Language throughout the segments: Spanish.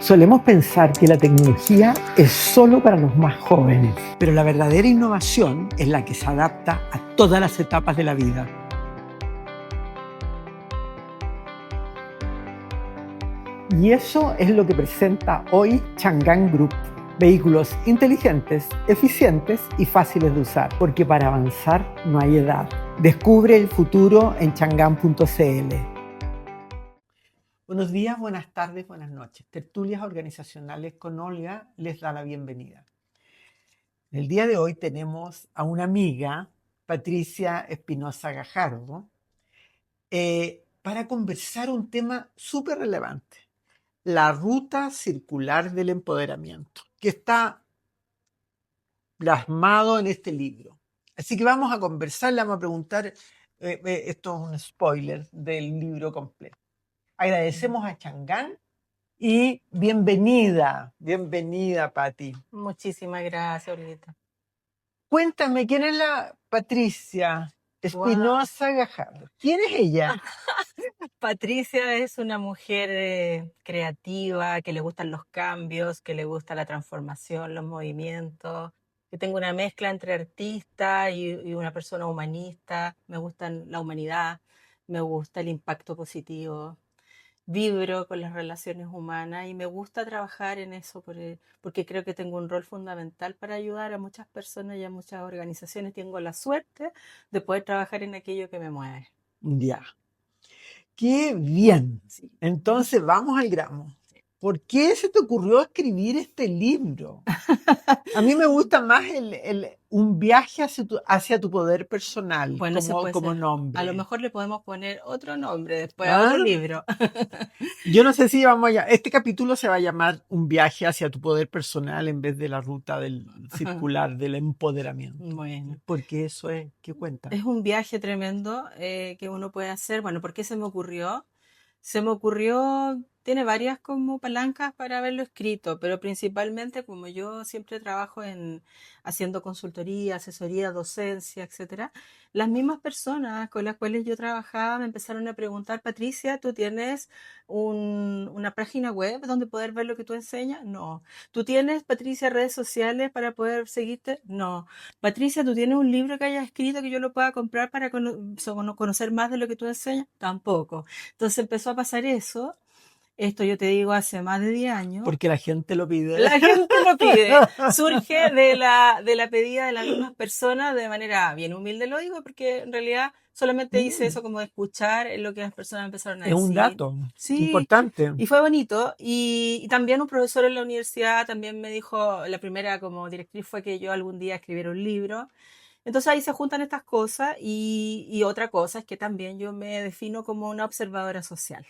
Solemos pensar que la tecnología es solo para los más jóvenes, pero la verdadera innovación es la que se adapta a todas las etapas de la vida. Y eso es lo que presenta hoy Chang'an Group. Vehículos inteligentes, eficientes y fáciles de usar, porque para avanzar no hay edad. Descubre el futuro en chang'an.cl. Buenos días, buenas tardes, buenas noches. Tertulias organizacionales con Olga les da la bienvenida. El día de hoy tenemos a una amiga, Patricia Espinosa Gajardo, para conversar un tema súper relevante, la ruta circular del empoderamiento, que está plasmado en este libro. Así que vamos a conversar, le vamos a preguntar, esto es un spoiler del libro completo. Agradecemos a Chang'an y bienvenida, Pati. Muchísimas gracias, Olguita. Cuéntame, ¿quién es la Patricia Espinosa Gajardo? ¿Quién es ella? Patricia es una mujer creativa, que le gustan los cambios, que le gusta la transformación, los movimientos. Yo tengo una mezcla entre artista y una persona humanista. Me gusta la humanidad, me gusta el impacto positivo. Vibro con las relaciones humanas y me gusta trabajar en eso porque creo que tengo un rol fundamental para ayudar a muchas personas y a muchas organizaciones. Tengo la suerte de poder trabajar en aquello que me mueve. Ya. ¡Qué bien! Sí. Entonces vamos al grano. ¿Por qué se te ocurrió escribir este libro? A mí me gusta más un viaje hacia tu poder personal, Bueno, ese puede como ser. nombre. A lo mejor le podemos poner otro nombre después a otro libro. Yo no sé si este capítulo se va a llamar Un viaje hacia tu poder personal en vez de la ruta del circular del empoderamiento. Bueno. Porque eso es, ¿qué cuenta? Es un viaje tremendo que uno puede hacer. Bueno, ¿por qué se me ocurrió? Se me ocurrió, tiene varias como palancas para haberlo escrito, pero principalmente como yo siempre trabajo haciendo consultoría, asesoría, docencia, etcétera, las mismas personas con las cuales yo trabajaba me empezaron a preguntar: Patricia, ¿tú tienes una página web donde poder ver lo que tú enseñas? No. ¿Tú tienes, Patricia, redes sociales para poder seguirte? No. Patricia, ¿tú tienes un libro que hayas escrito que yo lo pueda comprar para conocer más de lo que tú enseñas? Tampoco. Entonces empezó a pasar eso. Esto yo te digo hace más de 10 años. Porque la gente lo pide. La gente lo pide. Surge de la pedida de las mismas personas de manera bien humilde, lo digo, porque en realidad solamente hice eso como de escuchar lo que las personas empezaron a decir. Es un dato Sí, importante. y fue bonito. Y también un profesor en la universidad también me dijo, la primera como directriz fue que yo algún día escribiera un libro. Entonces ahí se juntan estas cosas y otra cosa es que también yo me defino como una observadora social.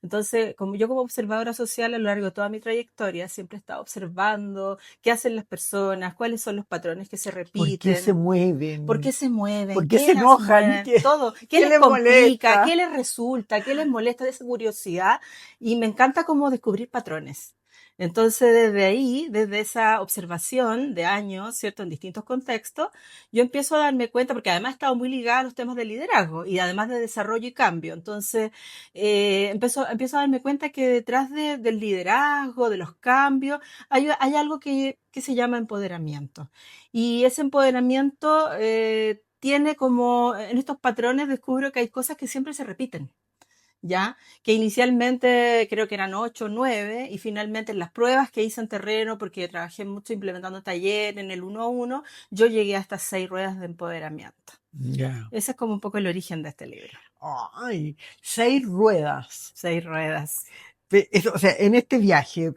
Entonces, como yo como observadora social a lo largo de toda mi trayectoria siempre he estado observando qué hacen las personas, cuáles son los patrones que se repiten. ¿Por qué se mueven? ¿Por qué se mueven? ¿Por qué se enojan? Todo. ¿Qué les complica? ¿Qué les resulta? ¿Qué les molesta de esa curiosidad? Y me encanta como descubrir patrones. Entonces, desde ahí, desde esa observación de años, ¿cierto? En distintos contextos, yo empiezo a darme cuenta, porque además he estado muy ligada a los temas de liderazgo y además de desarrollo y cambio. Entonces, empiezo a darme cuenta que detrás del liderazgo, de los cambios, hay algo que se llama empoderamiento. Y ese empoderamiento tiene como, en estos patrones descubro que hay cosas que siempre se repiten. ¿Ya? Que inicialmente creo que eran 8 o 9 y finalmente en las pruebas que hice en terreno, porque trabajé mucho implementando taller en el 1 a 1, yo llegué a estas 6 ruedas de empoderamiento. Yeah. Ese es como un poco el origen de este libro. ¡Ay! 6 ruedas. 6 ruedas. O sea, en este viaje,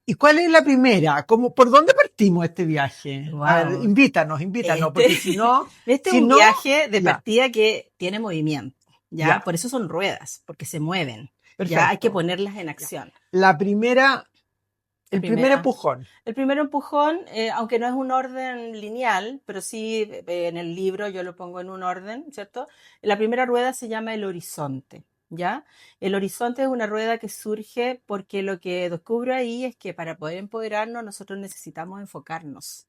¿y cuál es la primera? ¿Por dónde partimos este viaje? Wow. A ver, invítanos, porque si no... Este es un viaje de partida que tiene movimiento. ¿Ya? Por eso son ruedas, porque se mueven. Perfecto. Ya hay que ponerlas en acción. La primera, el primer empujón. El primer empujón, aunque no es un orden lineal, pero sí en el libro yo lo pongo en un orden, ¿cierto? La primera rueda se llama el horizonte, ¿ya? El horizonte es una rueda que surge porque lo que descubro ahí es que para poder empoderarnos nosotros necesitamos enfocarnos.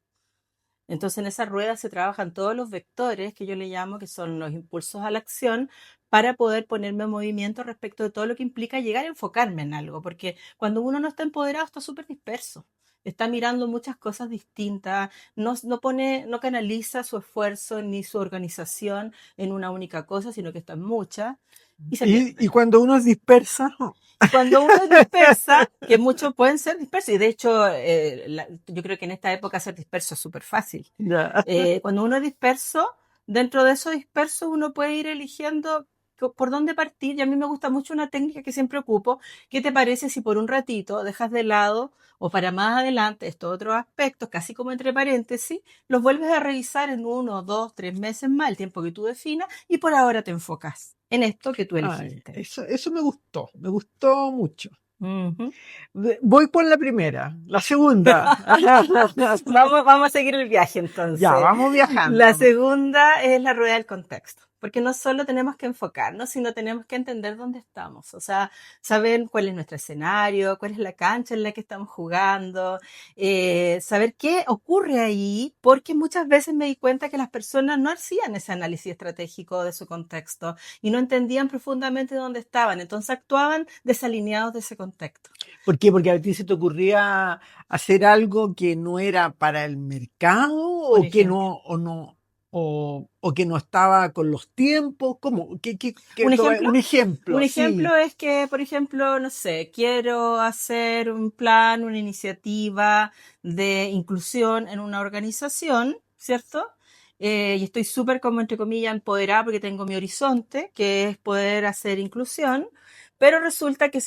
Entonces en esa rueda se trabajan todos los vectores que yo le llamo, que son los impulsos a la acción, para poder ponerme en movimiento respecto de todo lo que implica llegar a enfocarme en algo, porque cuando uno no está empoderado está súper disperso. Está mirando muchas cosas distintas, no canaliza su esfuerzo ni su organización en una única cosa, sino que está en muchas y se Y pierde. cuando uno es dispersa, Y cuando uno es dispersa, que muchos pueden ser dispersos, y de hecho yo creo que en esta época ser disperso es súper fácil. ya. Cuando uno es disperso, dentro de eso disperso uno puede ir eligiendo por dónde partir. Y a mí me gusta mucho una técnica que siempre ocupo. ¿Qué te parece si por un ratito dejas de lado o para más adelante estos otros aspectos, casi como entre paréntesis, los vuelves a revisar en 1, 2, 3 meses más, el tiempo que tú definas, y por ahora te enfocas en esto que tú Ay, elegiste? eso me gustó mucho. Ujú. Voy por la primera, la segunda. Vamos a seguir el viaje Ya, entonces. vamos La viajando. segunda es la rueda del contexto, porque no solo tenemos que enfocarnos, sino tenemos que entender dónde estamos, o sea, saber cuál es nuestro escenario, cuál es la cancha en la que estamos jugando, saber qué ocurre ahí, porque muchas veces me di cuenta que las personas no hacían ese análisis estratégico de su contexto y no entendían profundamente dónde estaban, entonces actuaban desalineados de ese contexto. ¿Por qué? Porque a ti se te ocurría hacer algo que no era para el mercado Por o que ejemplo. no, o que no estaba con los tiempos. ¿Cómo? Un ejemplo, Un ejemplo, un sí. ejemplo es que, por ejemplo, no sé, quiero hacer un plan, una iniciativa de inclusión en una organización, ¿cierto? Y estoy súper como, entre comillas, empoderada porque tengo mi horizonte, que es poder hacer inclusión, pero resulta que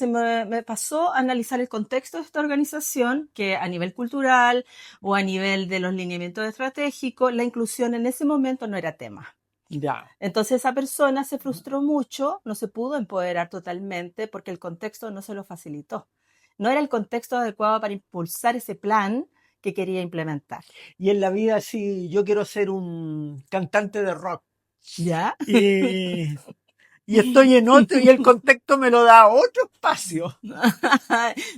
me pasó a analizar el contexto de esta organización, que a nivel cultural o a nivel de los lineamientos estratégicos, la inclusión en ese momento no era tema. Ya. Entonces esa persona se frustró mucho, no se pudo empoderar totalmente porque el contexto no se lo facilitó. No era el contexto adecuado para impulsar ese plan que quería implementar. Y en la vida, sí, yo quiero ser un cantante de rock. ¿Ya? Y, y estoy en otro, y el contexto me lo da otro espacio.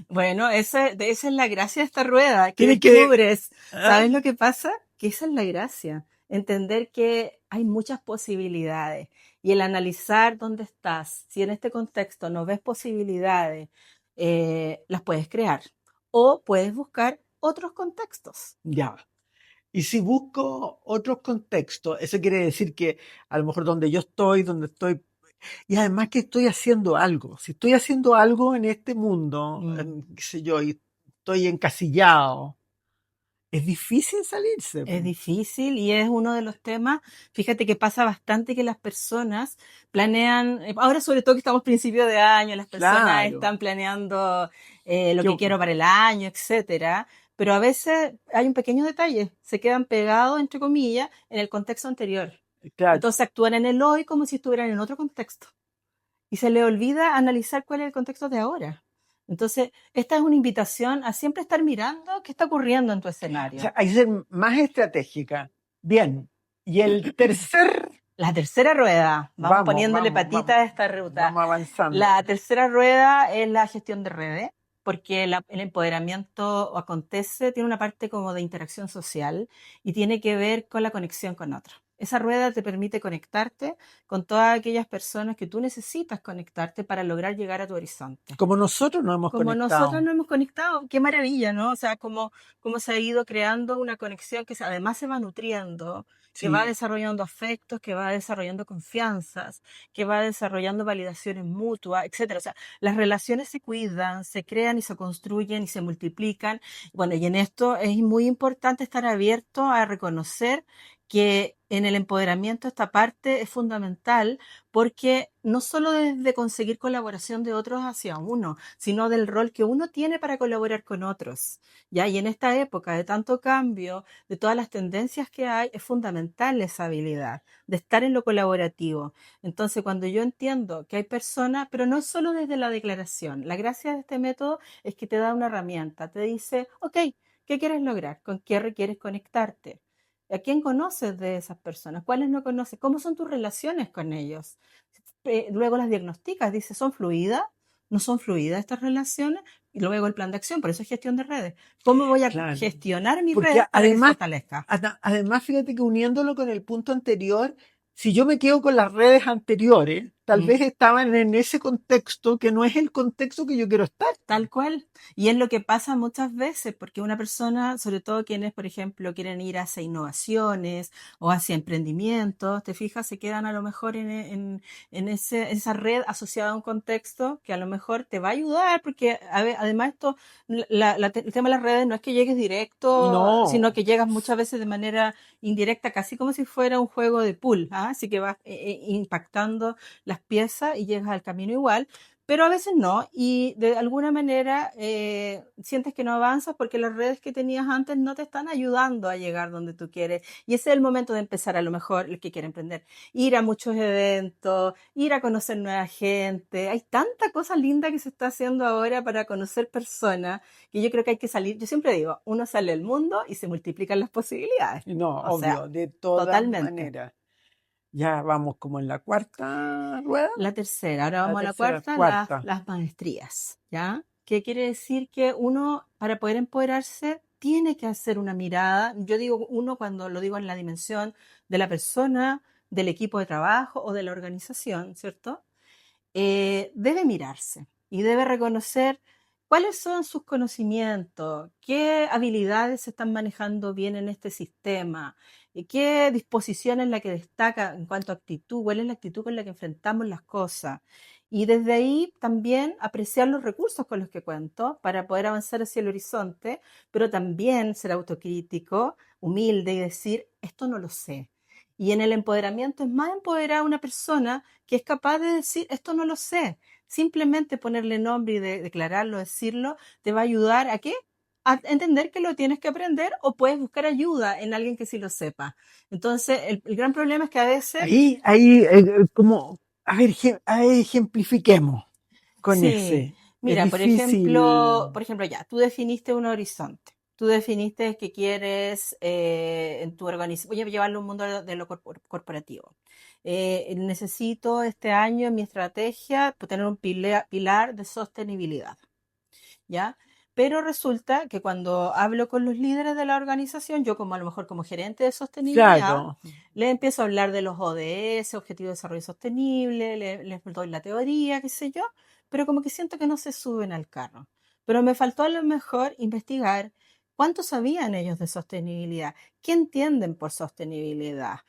Bueno, esa es la gracia de esta rueda, que Tiene que. descubres. ¿Ah? ¿Sabes lo que pasa? Que esa es la gracia. Entender que hay muchas posibilidades y el analizar dónde estás, si en este contexto no ves posibilidades, las puedes crear o puedes buscar otros contextos. Ya. Y si busco otros contextos, eso quiere decir que a lo mejor donde estoy, y además que estoy haciendo algo. Si estoy haciendo algo en este mundo, Mm. qué sé yo, y estoy encasillado, es difícil salirse. Es difícil y es uno de los temas, fíjate que pasa bastante que las personas planean, ahora sobre todo que estamos principio de año, las personas Claro. están planeando lo Que, que quiero para el año, etcétera, pero a veces hay un pequeño detalle, se quedan pegados, entre comillas, en el contexto anterior. claro, Entonces actúan en el hoy como si estuvieran en otro contexto y se le olvida analizar cuál es el contexto de ahora. Entonces, esta es una invitación a siempre estar mirando qué está ocurriendo en tu o sea, escenario. hay que ser más estratégica. Bien. Y el tercer, La tercera rueda, vamos vamos, poniéndole vamos, patita vamos, a esta ruta. vamos avanzando. La tercera rueda es la gestión de redes, porque el empoderamiento acontece, tiene una parte como de interacción social y tiene que ver con la conexión con otros. Esa rueda te permite conectarte con todas aquellas personas que tú necesitas conectarte para lograr llegar a tu horizonte. Como nosotros nos hemos Como nosotros conectado. nos hemos conectado, qué maravilla, ¿no? O sea, como se ha ido creando una conexión que además se va nutriendo, que va Sí, desarrollando afectos, que va desarrollando confianzas, que va desarrollando validaciones mutuas, etcétera. O sea, las relaciones se cuidan, se crean y se construyen y se multiplican. Bueno, y en esto es muy importante estar abierto a reconocer que en el empoderamiento esta parte es fundamental porque no solo desde conseguir colaboración de otros hacia uno, sino del rol que uno tiene para colaborar con otros. ¿Ya? Y en esta época de tanto cambio, de todas las tendencias que hay, es fundamental esa habilidad de estar en lo colaborativo. Entonces, cuando yo entiendo que hay personas, pero no es solo desde la declaración, la gracia de este método es que te da una herramienta, te dice, ok, ¿qué quieres lograr? ¿Con qué requieres conectarte? ¿A quién conoces de esas personas? ¿Cuáles no conoces? ¿Cómo son tus relaciones con ellos? Luego las diagnosticas, dice, ¿son fluidas? ¿No son fluidas estas relaciones? Y luego el plan de acción, por eso es gestión de redes. ¿Cómo voy a claro. gestionar mi Porque red para que se fortalezca? además, fíjate que uniéndolo con el punto anterior, si yo me quedo con las redes anteriores, tal vez estaban en ese contexto que no es el contexto que yo quiero estar. Tal cual. Y es lo que pasa muchas veces, porque una persona, sobre todo quienes, por ejemplo, quieren ir hacia innovaciones o hacia emprendimientos, te fijas, se quedan a lo mejor esa red asociada a un contexto que a lo mejor te va a ayudar, porque además esto, el tema de las redes no es que llegues directo, sino No, que llegas muchas veces de manera indirecta, casi como si fuera un juego de pool, ¿ah? Así que vas impactando las piezas y llegas al camino igual, pero a veces no, y de alguna manera sientes que no avanzas porque las redes que tenías antes no te están ayudando a llegar donde tú quieres. Y ese es el momento de empezar, a lo mejor, el que quiere emprender. Ir a muchos eventos, ir a conocer nueva gente. Hay tanta cosa linda que se está haciendo ahora para conocer personas que yo creo que hay que salir. Yo siempre digo, uno sale al mundo y se multiplican las posibilidades. no, O sea, obvio, de todas totalmente. maneras. Ya vamos como en la cuarta rueda, La tercera, ahora la vamos a la tercera, cuarta, cuarta. las maestrías, ¿ya? ¿Qué quiere decir? Que uno, para poder empoderarse, tiene que hacer una mirada. Yo digo uno cuando lo digo en la dimensión de la persona, del equipo de trabajo o de la organización, ¿cierto? Debe mirarse y debe reconocer cuáles son sus conocimientos, qué habilidades se están manejando bien en este sistema, y qué disposición es la que destaca en cuanto a actitud, cuál es la actitud con la que enfrentamos las cosas. Y desde ahí también apreciar los recursos con los que cuento para poder avanzar hacia el horizonte, pero también ser autocrítico, humilde y decir, esto no lo sé. Y en el empoderamiento es más empoderada una persona que es capaz de decir, esto no lo sé. Simplemente ponerle nombre y declararlo, decirlo, te va a ayudar a qué? A entender que lo tienes que aprender o puedes buscar ayuda en alguien que sí lo sepa. Entonces, el gran problema es que a veces, Ahí, como, a ver, ejemplifiquemos con sí, ese. Es mira, difícil. por ejemplo, ya, tú definiste un horizonte. Tú definiste que quieres en tu organización, voy a llevarlo a un mundo de lo corporativo. Necesito este año en mi estrategia pues, tener un pilar de sostenibilidad. ¿Ya? Pero resulta que cuando hablo con los líderes de la organización, yo como a lo mejor como gerente de sostenibilidad, Claro. les empiezo a hablar de los ODS, Objetivos de Desarrollo Sostenible, les doy la teoría, qué sé yo, pero como que siento que no se suben al carro. Pero me faltó a lo mejor investigar cuánto sabían ellos de sostenibilidad, qué entienden por sostenibilidad.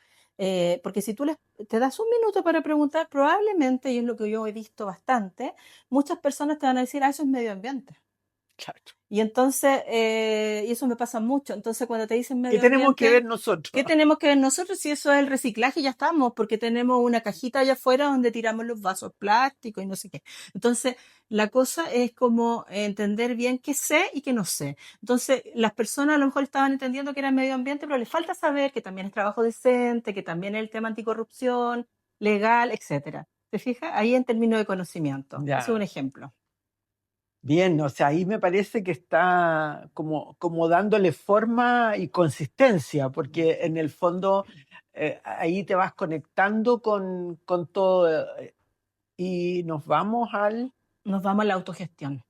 Porque si tú te das un minuto para preguntar, probablemente, y es lo que yo he visto bastante, muchas personas te van a decir, ah, eso es medio ambiente. Claro. Y entonces, y eso me pasa mucho. Entonces, cuando te dicen ¿Qué medio tenemos que ver ambiente, nosotros? ¿qué tenemos que ver nosotros? Si eso es el reciclaje, ya estamos, porque tenemos una cajita allá afuera donde tiramos los vasos plásticos y no sé qué. Entonces, la cosa es como entender bien qué sé y qué no sé. Entonces, las personas a lo mejor estaban entendiendo que era medio ambiente, pero les falta saber que también es trabajo decente, que también es el tema anticorrupción, legal, etcétera. ¿Te fijas? Ahí en términos de conocimiento. Ese es un Ya. ejemplo. Bien, o sea, ahí me parece que está como dándole forma y consistencia, porque en el fondo ahí te vas conectando con todo y nos vamos al... Nos vamos a la autogestión.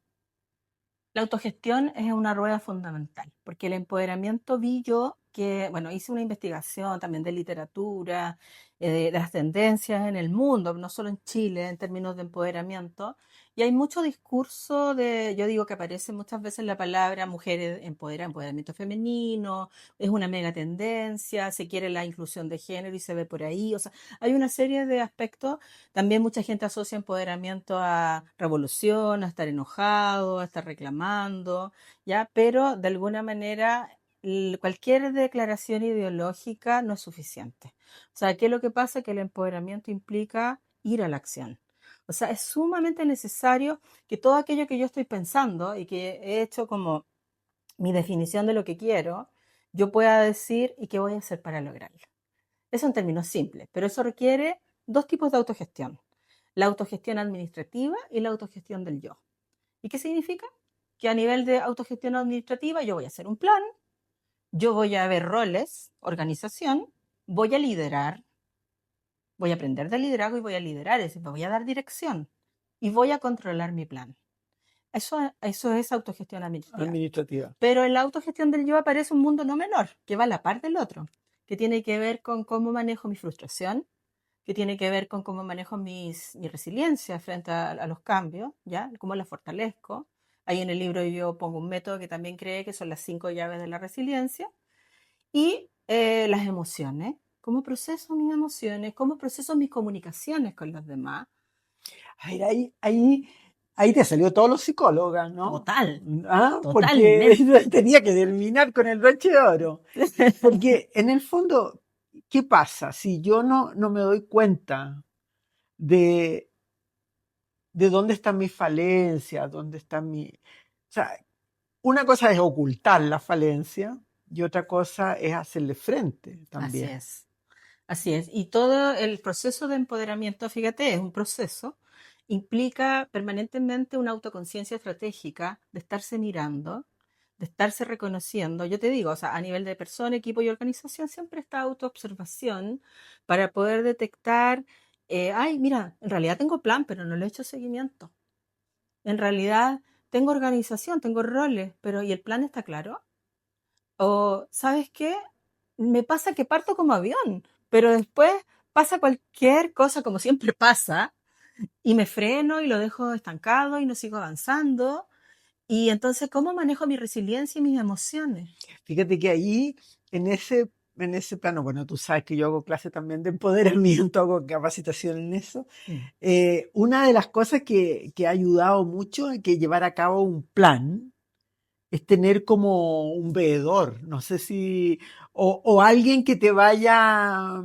La autogestión es una rueda fundamental, porque el empoderamiento vi yo que, bueno, hice una investigación también de literatura, de las tendencias en el mundo, no solo en Chile, en términos de empoderamiento, y hay mucho discurso de, yo digo que aparece muchas veces la palabra mujeres empoderadas, empoderamiento femenino, es una mega tendencia, se quiere la inclusión de género y se ve por ahí, o sea, hay una serie de aspectos. También mucha gente asocia empoderamiento a revolución, a estar enojado, a estar reclamando, ¿ya? Pero de alguna manera cualquier declaración ideológica no es suficiente. O sea, ¿qué es lo que pasa? Que el empoderamiento implica ir a la acción. O sea, es sumamente necesario que todo aquello que yo estoy pensando y que he hecho como mi definición de lo que quiero, yo pueda decir y qué voy a hacer para lograrlo. Eso en términos simples, pero eso requiere dos tipos de autogestión: la autogestión administrativa y la autogestión del yo. ¿Y qué significa? Que a nivel de autogestión administrativa yo voy a hacer un plan, yo voy a ver roles, organización, voy a liderar, voy a aprender de liderazgo y voy a liderar, es decir, me voy a dar dirección y voy a controlar mi plan. Eso es autogestión administrativa. administrativa. Pero en la autogestión del yo aparece un mundo no menor, que va a la par del otro, que tiene que ver con cómo manejo mi frustración, que tiene que ver con cómo manejo mi resiliencia frente a los cambios, ¿ya? Cómo la fortalezco. Ahí en el libro yo pongo un método que también cree que son las 5 llaves de la resiliencia. Y las emociones, cómo proceso mis emociones, cómo proceso mis comunicaciones con los demás. A ver, ahí te salió todos los psicólogos, ¿no? Total. Porque tenía que terminar con el broche de oro. Porque en el fondo, ¿qué pasa si yo no me doy cuenta de dónde están mis falencias, dónde están mi... O sea, una cosa es ocultar la falencia y otra cosa es hacerle frente también. Así es. Así es. Y todo el proceso de empoderamiento, fíjate, es un proceso, implica permanentemente una autoconciencia estratégica de estarse mirando, de estarse reconociendo. Yo te digo, o sea, a nivel de persona, equipo y organización, siempre está autoobservación para poder detectar, ay, mira, en realidad tengo plan, pero no le he hecho seguimiento. En realidad tengo organización, tengo roles, pero ¿y el plan está claro? O, ¿sabes qué? Me pasa que parto como avión, pero después pasa cualquier cosa, como siempre pasa, y me freno y lo dejo estancado y no sigo avanzando. Y entonces, ¿cómo manejo mi resiliencia y mis emociones? Fíjate que ahí, en ese plano, bueno, tú sabes que yo hago clases también de empoderamiento, hago capacitación en eso. Una de las cosas que ha ayudado mucho es que llevar a cabo un plan es tener como un veedor, no sé si, o alguien que te vaya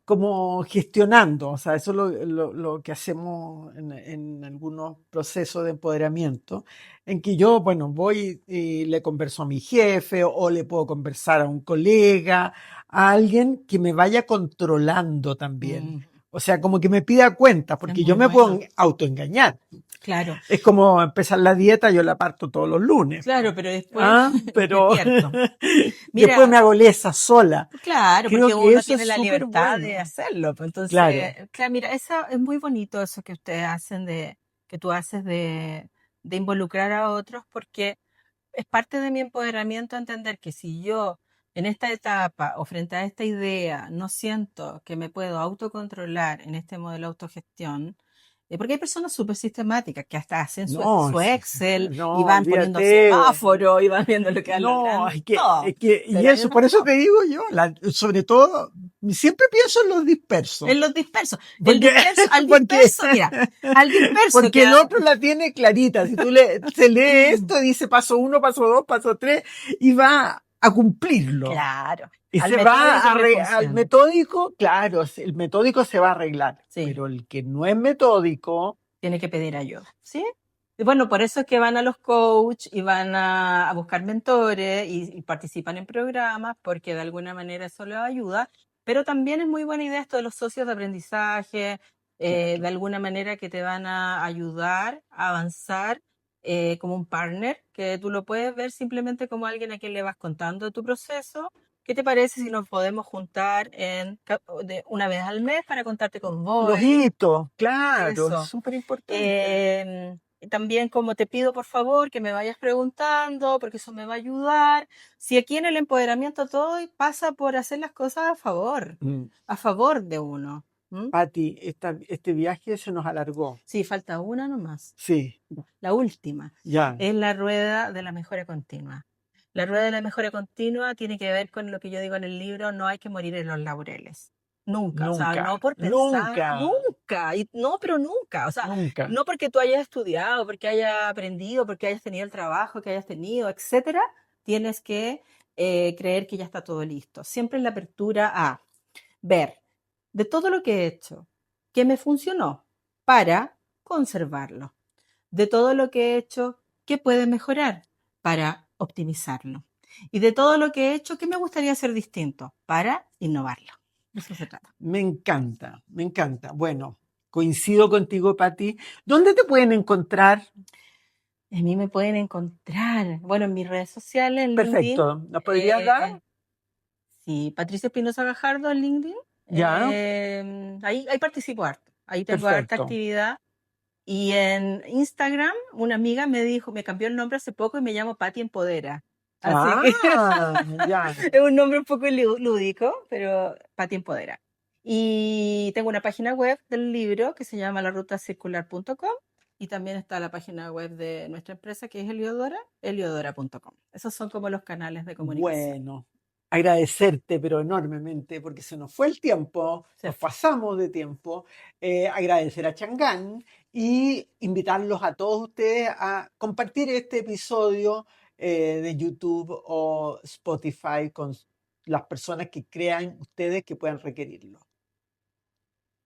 como gestionando, o sea, eso es lo que hacemos en algunos procesos de empoderamiento, en que yo, bueno, voy y le converso a mi jefe o le puedo conversar a un colega, a alguien que me vaya controlando también. O sea, como que me pida cuentas, porque yo me puedo autoengañar. Claro. Es como empezar la dieta, yo la parto todos los lunes. Claro, pero después pero Mira, después me hago lesa sola. Claro, Creo porque que uno eso tiene es la súper libertad bueno. de hacerlo. Pues, entonces, Claro. mira, eso es muy bonito eso que ustedes hacen que tú haces de involucrar a otros, porque es parte de mi empoderamiento entender que si yo en esta etapa o frente a esta idea no siento que me puedo autocontrolar en este modelo de autogestión, porque hay personas súper sistemáticas que hasta hacen su Excel y van poniendo semáforo y van viendo lo que van logrando. Y eso, por eso te digo yo, sobre todo, siempre pienso en los dispersos. En los dispersos. Al disperso, mira, al disperso. Porque el otro la tiene clarita. Si tú se lee esto, dice paso 1, paso 2, paso 3, y va a cumplirlo. Claro. Y se va al metódico, claro, el metódico se va a arreglar. Sí. Pero el que no es metódico tiene que pedir ayuda. ¿Sí? Y bueno, por eso es que van a los coaches y van a buscar mentores y participan en programas, porque de alguna manera eso les ayuda. Pero también es muy buena idea esto de los socios de aprendizaje, de alguna manera que te van a ayudar a avanzar como un partner, que tú lo puedes ver simplemente como alguien a quien le vas contando tu proceso. ¿Qué te parece si nos podemos juntar una vez al mes para contarte con vos? Los hitos, claro, es súper importante. También como te pido por favor que me vayas preguntando, porque eso me va a ayudar. Si aquí en el empoderamiento todo pasa por hacer las cosas a favor de uno. Pati, este viaje se nos alargó. Sí, falta una nomás. Sí. La última. Ya. Es la rueda de la mejora continua. La rueda de la mejora continua tiene que ver con lo que yo digo en el libro, no hay que morir en los laureles. Nunca. O sea, no por pensar. Nunca. Y no, pero nunca. O sea, no porque tú hayas estudiado, porque hayas aprendido, porque hayas tenido el trabajo que hayas tenido, etcétera, tienes que creer que ya está todo listo. Siempre en la apertura a ver de todo lo que he hecho, qué me funcionó para conservarlo. De todo lo que he hecho, qué puede mejorar para optimizarlo. Y de todo lo que he hecho, qué me gustaría hacer distinto para innovarlo. Eso se trata. Me encanta, me encanta. Bueno, coincido contigo, Pati. ¿Dónde te pueden encontrar? A mí me pueden encontrar, bueno, en mis redes sociales, en LinkedIn. Perfecto. ¿Nos podrías dar? Sí, Patricia Espinosa Gajardo en LinkedIn. Ya. Ahí participo harto. Ahí tengo harta actividad. Y en Instagram, una amiga me cambió el nombre hace poco y me llamo Pati Empodera. Así que ya. es un nombre un poco lúdico, pero Pati Empodera. Y tengo una página web del libro que se llama larutacircular.com y también está la página web de nuestra empresa que es Heliodora, heliodora.com. Esos son como los canales de comunicación. Bueno, agradecerte, pero enormemente, porque se nos fue el tiempo, Se nos fue. pasamos de tiempo. Agradecer a Changán y invitarlos a todos ustedes a compartir este episodio de YouTube o Spotify con las personas que crean ustedes que puedan requerirlo.